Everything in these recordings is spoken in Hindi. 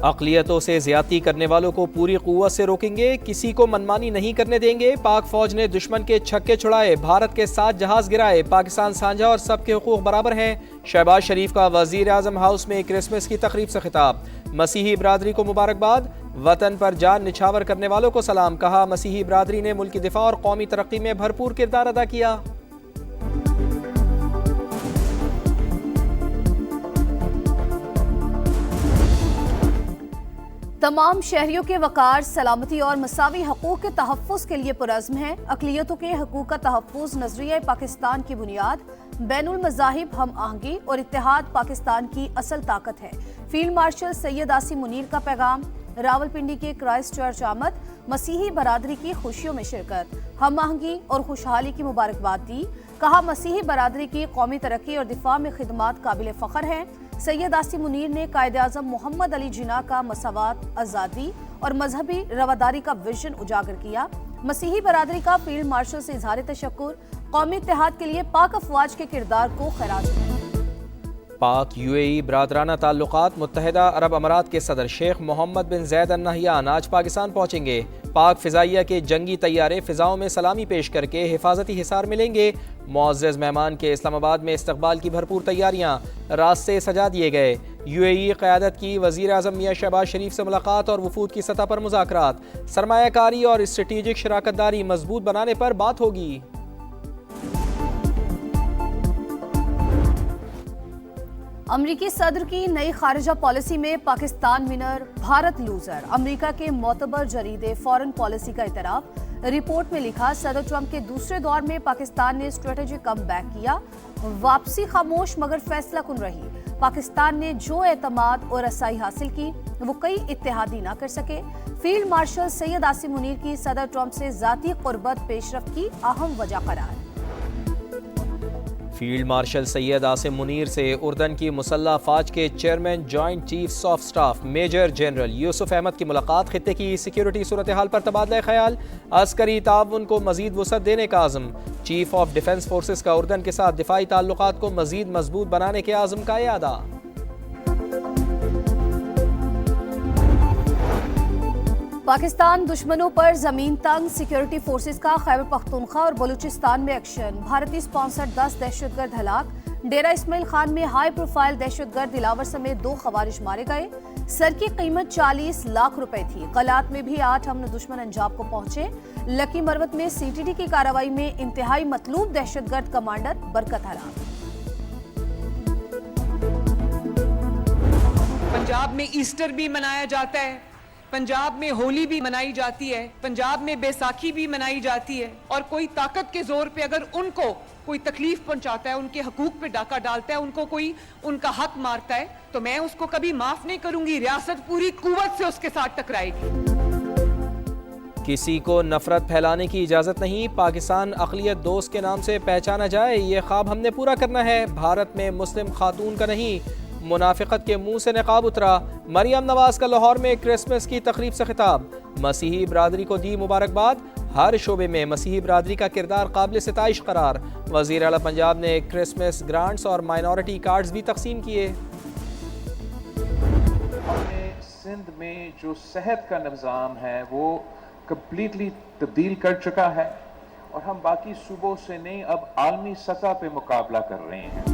अक़लियतों से ज़्यादती करने वालों को पूरी क़ुव्वत से रोकेंगे, किसी को मनमानी नहीं करने देंगे। पाक फ़ौज ने दुश्मन के छक्के छुड़ाए, भारत के 7 जहाज़ गिराए। पाकिस्तान साझा और सबके हुकूक बराबर हैं। शहबाज शरीफ का वज़ीर आज़म हाउस में क्रिसमस की तकरीब से खिताब। मसीही बरादरी को मुबारकबाद, वतन पर जान निछावर करने वालों को सलाम। कहा, मसीही बरादरी ने मुल्क की दिफा और कौमी तरक्की में भरपूर किरदार अदा किया। तमाम शहरियों के वकार, सलामती और मसावी हकूक़ के तहफ़्फ़ुज़ के लिए पुरज़्म है। अक़लियतों के हकूक़ का तहफ़्फ़ुज़ नज़रिया पाकिस्तान की बुनियाद, बैनुल मज़ाहिब हम आहंगी और इत्तेहाद पाकिस्तान की असल ताकत है। फील्ड मार्शल सैयद आसिम मुनीर का पैगाम। रावलपिंडी के क्राइस्ट चर्च आमद, मसीही बरादरी की खुशियों में शिरकत, हम आहंगी और खुशहाली की मुबारकबाद दी। कहा, मसीही बरादरी की कौमी तरक्की और दिफा में खिदमात काबिल फ़ख्र हैं। सैयद आसिम मुनीर ने कायदे आज़म मोहम्मद अली जिन्ना का मसावात, आज़ादी और मजहबी रवादारी का विजन उजागर किया। मसीही बरादरी का फील्ड मार्शल से इज़हार तशक्कुर, कौमी इत्तेहाद के लिए पाक अफवाज के किरदार को खराज है। पाक यूएई बरादराना ताल्लुकात, मुत्तहिदा अरब अमारात के सदर शेख मोहम्मद बिन जैद अल नहयान आज पाकिस्तान पहुँचेंगे। पाक फ़िज़ाइया के जंगी तैयारे फ़िज़ाओं में सलामी पेश करके हिफाजती हिसार मिलेंगे। मुअज़्ज़ज़ मेहमान के इस्लामाबाद में इस्तकबाल की भरपूर तैयारियाँ, रास्ते सजा दिए गए। यूएई क़यादत की वज़ीर आज़म मियां शहबाज शरीफ से मुलाकात और वफूद की सतह पर मुज़ाकरात। सरमायाकारी और स्ट्रेटेजिक शराकतदारी मजबूत बनाने पर बात होगी। अमरीकी सदर की नई खारिजा पॉलिसी में पाकिस्तान विनर, भारत लूजर। अमरीका के मोतबर जरीदे फॉरेन पॉलिसी का इतराफ। रिपोर्ट में लिखा, सदर ट्रंप के दूसरे दौर में पाकिस्तान ने स्ट्रेटेजिक कम बैक किया, वापसी खामोश मगर फैसला कुन रही। पाकिस्तान ने जो एतमाद और रसाई हासिल की वो कई इत्तेहादी ना कर सके। फील्ड मार्शल सैयद आसिम मुनीर की सदर ट्रंप से जाती कुर्बत पेशरफ की अहम वजह करार। फील्ड मार्शल सैयद आसिम मुनीर से उर्दन की मुसल्लह अफवाज के chairman joint chiefs of staff major general Yusuf Ahmad की मुलाकात। खित्ते की सिक्योरिटी सूरत हाल पर तबादला ख्याल, अस्करी ताउन को मजीद वसअत देने का आज़म। चीफ ऑफ डिफेंस फोर्सेस का उर्दन के साथ दिफाई ताल्लुकात को मजीद मजबूत बनाने के आज़म का यादा। पाकिस्तान दुश्मनों पर जमीन तंग, सिक्योरिटी फोर्सेस का खैबर पख्तूनख्वा और बलूचिस्तान में एक्शन। भारतीय स्पॉन्सर्ड 10 दहशतगर्द हलाक। डेरा इस्माइल खान में हाई प्रोफाइल दहशतगर्द दिलावर समेत 2 खवारिज मारे गए। सर की कीमत 40 लाख रुपए थी। कलात में भी 8 हमने दुश्मन अंजाम को पहुंचे। लकी मरवत में सीटीडी की कार्रवाई में इंतहाई मतलूब दहशतगर्द कमांडर बरकत हलाक। पंजाब में ईस्टर भी मनाया जाता है, पंजाब में होली भी मनाई जाती है, पंजाब में बैसाखी भी मनाई जाती है। और कोई ताकत के जोर पे अगर उनको कोई तकलीफ पहुंचाता है, उनके हकूक पे डाका डालता है, उनको कोई उनका हक मारता है, तो मैं उसको कभी माफ नहीं करूंगी। रियासत पूरी कुव्वत से उसके साथ टकराएगी। किसी को नफरत फैलाने की इजाज़त नहीं। पाकिस्तान अक़लियत दोस्त के नाम से पहचाना जाए, ये ख्वाब हमने पूरा करना है। भारत में मुस्लिम खातून का नहीं, मुनाफिकत के मुंह से नकाब उतरा। मरियम नवाज का लाहौर में क्रिसमस की तकरीब से खिताब। मसीही बरादरी को दी मुबारकबाद। हर शोबे में मसीही बरादरी का किरदार काबिल सिताइश करार। वज़ीर आला पंजाब ने क्रिसमस ग्रांट्स और माइनॉरिटी कार्ड्स भी तकसीम किए। हमने सिंध में जो सेहत का निज़ाम है वो कम्प्लीटली तब्दील कर चुका है और हम बाकी सूबों से नहीं, अब आलमी सतह पे मुकाबला कर रहे हैं।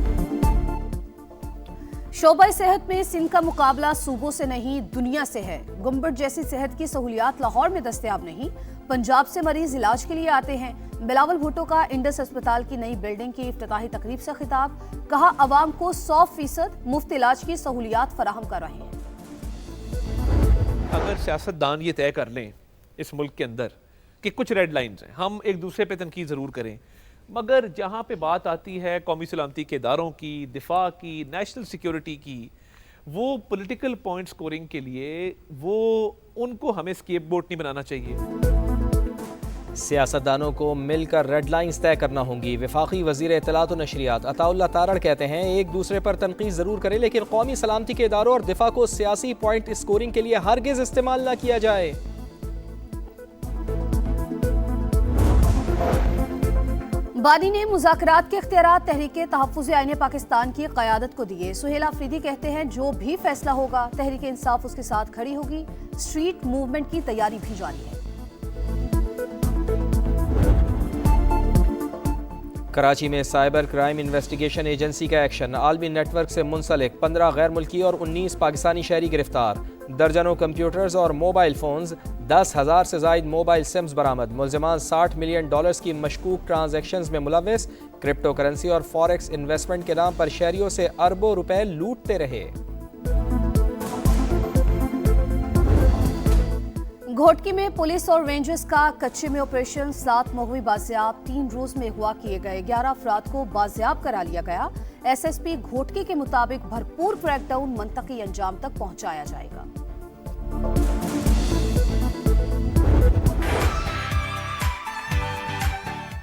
शोबा सेहत में सिंध का मुकाबला सूबों से नहीं, दुनिया से है। गुम्बद जैसी सेहत की सहूलियात लाहौर में दस्तयाब नहीं, पंजाब से मरीज इलाज के लिए आते हैं। बिलावल भुट्टो का इंडस अस्पताल की नई बिल्डिंग की इफ्तिताही तकरीब से खिताब। कहा, अवाम को 100% मुफ्त इलाज की सहूलियात फराहम कर रहे हैं। अगर सियासतदान ये तय कर लें इस मुल्क के अंदर कि कुछ रेड लाइन्स हैं, हम एक दूसरे पे तनकीद ज़रूर करें, मगर जहाँ पे बात आती है कौमी सलामती के इदारों की, दिफा की, नेशनल सिक्योरिटी की, वो पॉलिटिकल पॉइंट स्कोरिंग के लिए वो उनको हमें स्केपगोट नहीं बनाना चाहिए। सियासतदानों को मिलकर रेड लाइन्स तय करना होंगी। वफाकी वज़ीर इत्तलात और नशरियात अताउल्लाह तारड़ कहते हैं, एक दूसरे पर तनकीद ज़रूर करें लेकिन कौमी सलामती के इदारों और दिफा को सियासी पॉइंट स्कोरिंग के लिए हरगिज़ इस्तेमाल न किया जाए। बानी ने मुज़ाकरात के इख्तियारात तहरीके तहफ़्फ़ुज़ आईन पाकिस्तान की क़यादत को दिए। सुहेल आफरीदी कहते हैं जो भी फैसला होगा तहरीके इंसाफ उसके साथ खड़ी होगी। स्ट्रीट मूवमेंट की तैयारी भी जारी है। कराची में साइबर क्राइम इन्वेस्टिगेशन एजेंसी का एक्शन। आलमी नेटवर्क से मुंसलिक 15 गैर मुल्की और 19 पाकिस्तानी शहरी गिरफ्तार। दर्जनों कंप्यूटर्स और मोबाइल फोन्स, 10,000 से जायद मोबाइल सिम्स बरामद। मुलजिमान $60 मिलियन की मशकूक ट्रांजैक्शंस में मुलव्वस। क्रिप्टो करेंसी और फॉरेक्स इन्वेस्टमेंट के नाम पर शहरियों से अरबों रुपए लूटते रहे। घोटकी में पुलिस और रेंजर्स का कच्चे में ऑपरेशन। 7 मगवी बाजियाब 3 रोज में हुआ किए गए। 11 अफराद को बाजियाब करा लिया गया। SSP घोटकी के मुताबिक भरपूर क्रैकडाउन मंतकी अंजाम तक पहुंचाया जाएगा।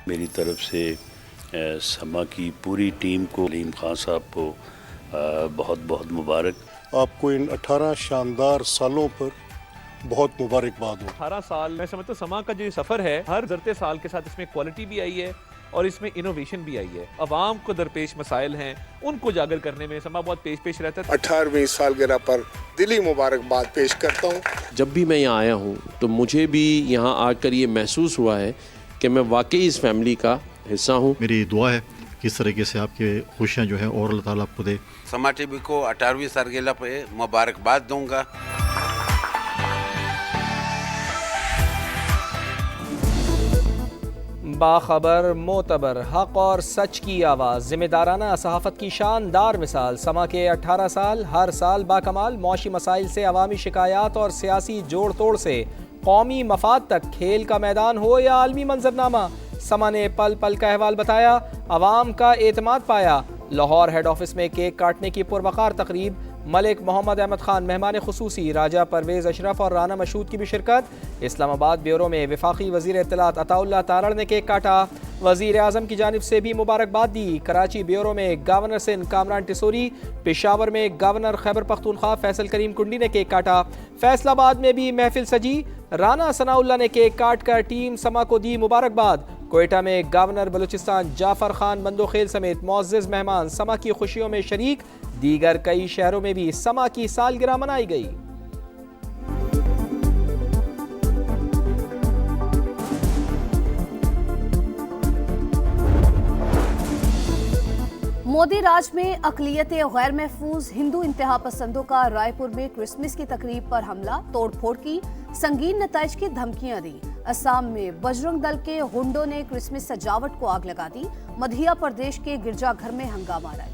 मेरी तरफ से समा की पूरी टीम को, अलीम खान साहब को बहुत बहुत मुबारक। आपको इन 18 शानदार सालों पर बहुत मुबारकबाद हो। 18 साल मैं समझता हूं समा का जो ये सफर है, हर गुज़रते साल के साथ इसमें क्वालिटी भी आई है और इसमें इनोवेशन भी आई है। अवाम को दरपेश मसाइल हैं, उनको उजागर करने में समा बहुत पेश रहता है। 18वीं सालगिरह पर दिली मुबारकबाद पेश करता हूँ। जब भी मैं यहाँ आया हूँ तो मुझे भी यहाँ आकर ये महसूस हुआ है कि मैं वाकई इस फैमिली का हिस्सा हूँ। मेरी दुआ है कि इस तरीके से आपकी खुशियाँ जो है और अल्लाह ताला आपको दे। समा टीवी को 18वीं सालगिरह पे मुबारकबाद दूंगा। बाखबर, मोतबर, हक और सच की आवाज़, जिम्मेदाराना सहाफ़त की शानदार मिसाल। समा के 18 साल, हर साल बाकमाल। मौशी मसाइल से अवामी शिकायत और सियासी जोड़ तोड़ से कौमी मफाद तक, खेल का मैदान हो या आलमी मंजरनामा, समा ने पल पल का अहवाल बताया, अवाम का एतमाद पाया। लाहौर हेड ऑफिस में केक काटने की पुरवकार तकरीब। मलिक मोहम्मद अहमद खान मेहमान खुसूसी, राजा परवेज़ अशरफ और राना मशहूद की भी शिरकत। इस्लामाबाद ब्यूरो में वफाकी वज़ीर इत्तलात अताउल्लाह तारड़ ने केक काटा। वज़ीर आज़म की जानिब से भी मुबारकबाद दी। कराची ब्यूरो में गवर्नर सिंध कामरान टिसोरी, पेशावर में गवर्नर खैबर पख्तूनख्वा फैसल करीम कुंडी ने केक काटा। फैसलाबाद में भी महफिल सजी। राना सनाउल्लाह ने केक काट कर टीम समा को दी मुबारकबाद। कोयटा में गवर्नर बलूचिस्तान जाफर खान बंदोखेल समेत मुअज़्ज़िज़ मेहमान समा की खुशियों में शरीक। दीगर कई शहरों में भी समा की सालगिरह मनाई गई। मोदी राज में अक़लियत गैर महफूज हिंदू इंतहा पसंदों का रायपुर में क्रिसमस की तकरीब पर हमला, तोड़फोड़ की, संगीन नताइज की धमकियां दी। असम में बजरंग दल के गुंडों ने क्रिसमस सजावट को आग लगा दी। मध्य प्रदेश के गिरजाघर में हंगामा रहा।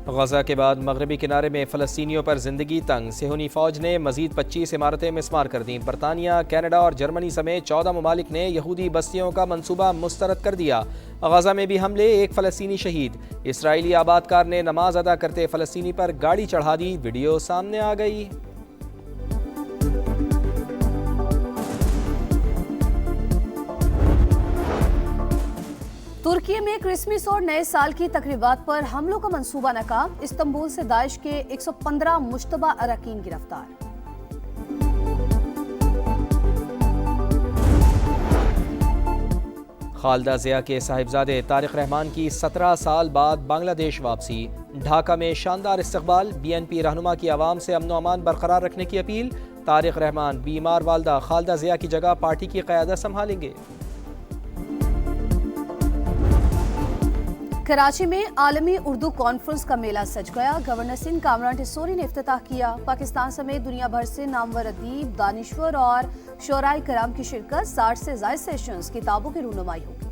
गजा के बाद मगरबी किनारे में फ़लस्तीनियों पर ज़िंदगी तंग। सेहूनी फ़ौज ने मज़ीद 25 इमारतें मिस्मार कर दी। बरतानिया, कनाडा और जर्मनी समेत 14 ममालिक ने यहूदी बस्तियों का मंसूबा मुस्तरद कर दिया। गजा में भी हमले, एक फ़लस्तीनी शहीद। इसराइली आबादकार ने नमाज अदा करते फ़लस्तीनी पर गाड़ी चढ़ा दी। वीडियो सामने आ गई। तुर्की में क्रिसमस और नए साल की तकरीबात पर हमलों का मंसूबा नाकाम। इस्तांबुल से दाइश के 115 मुश्तबा अरकान गिरफ्तार। खालदा ज़िया के साहिबजादे तारिक रहमान की 17 साल बाद बांग्लादेश वापसी। ढाका में शानदार इस्तकबाल। BNP रहनुमा की आवाम से अमन व अमान बरकरार रखने की अपील। तारिक रहमान बीमार वालदा खालदा ज़िया की जगह पार्टी की क़यादत संभालेंगे। कराची में आलमी उर्दू कॉन्फ्रेंस का मेला सज गया। गवर्नर सिंध कामरान टिसोरी ने इफ्तिताह किया। पाकिस्तान समेत दुनिया भर से नामवर अदीब, दानिश्वर और शोराए कराम की शिरकत। 60 से ज़ायद सेशंस, किताबों की रूनुमाई होगी।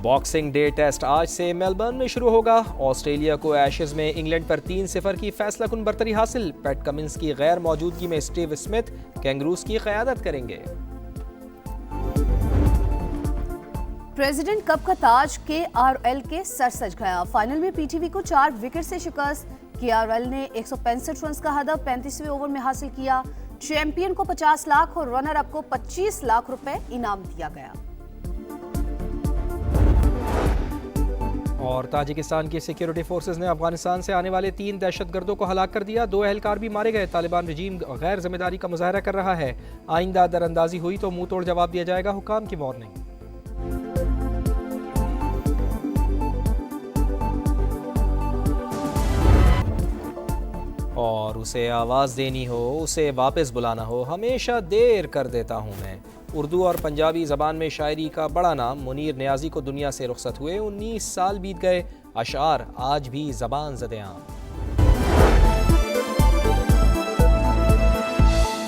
बॉक्सिंग डे टेस्ट आज से मेलबर्न में शुरू होगा। ऑस्ट्रेलिया को एशेज में इंग्लैंड पर 3-0 की फैसलाकुन बरतरी हासिल। पैट कमिंस की गैर मौजूदगी में स्टीव स्मिथ कैंगरूज की क़यादत करेंगे। प्रेसिडेंट कप का ताज KRL के सर सज गया। फाइनल में PTV को 4 विकेट से शिकस्त। KRL ने 165 रन का हदफ 35वें ओवर में हासिल किया। चैंपियन को 50 लाख और रनर अप को 25 लाख रुपए इनाम दिया गया। और ताजिकिस्तान की सिक्योरिटी फोर्सेस ने अफगानिस्तान से आने वाले 3 दहशतगर्दों को हलाक कर दिया। 2 एहलकार भी मारे गए। तालिबान रजीम गैर जिम्मेदारी का मुजाहरा कर रहा है। आइंदा दरअंदाजी हुई तो मुंह तोड़ जवाब दिया जाएगा, हुकाम की वार्निंग। और उसे आवाज़ देनी हो, उसे वापस बुलाना हो, हमेशा देर कर देता हूँ मैं। उर्दू और पंजाबी ज़बान में शायरी का बड़ा नाम मुनीर नियाज़ी को दुनिया से रुखसत हुए 19 साल बीत गए। अशार आज भी ज़बान ज़दे आम।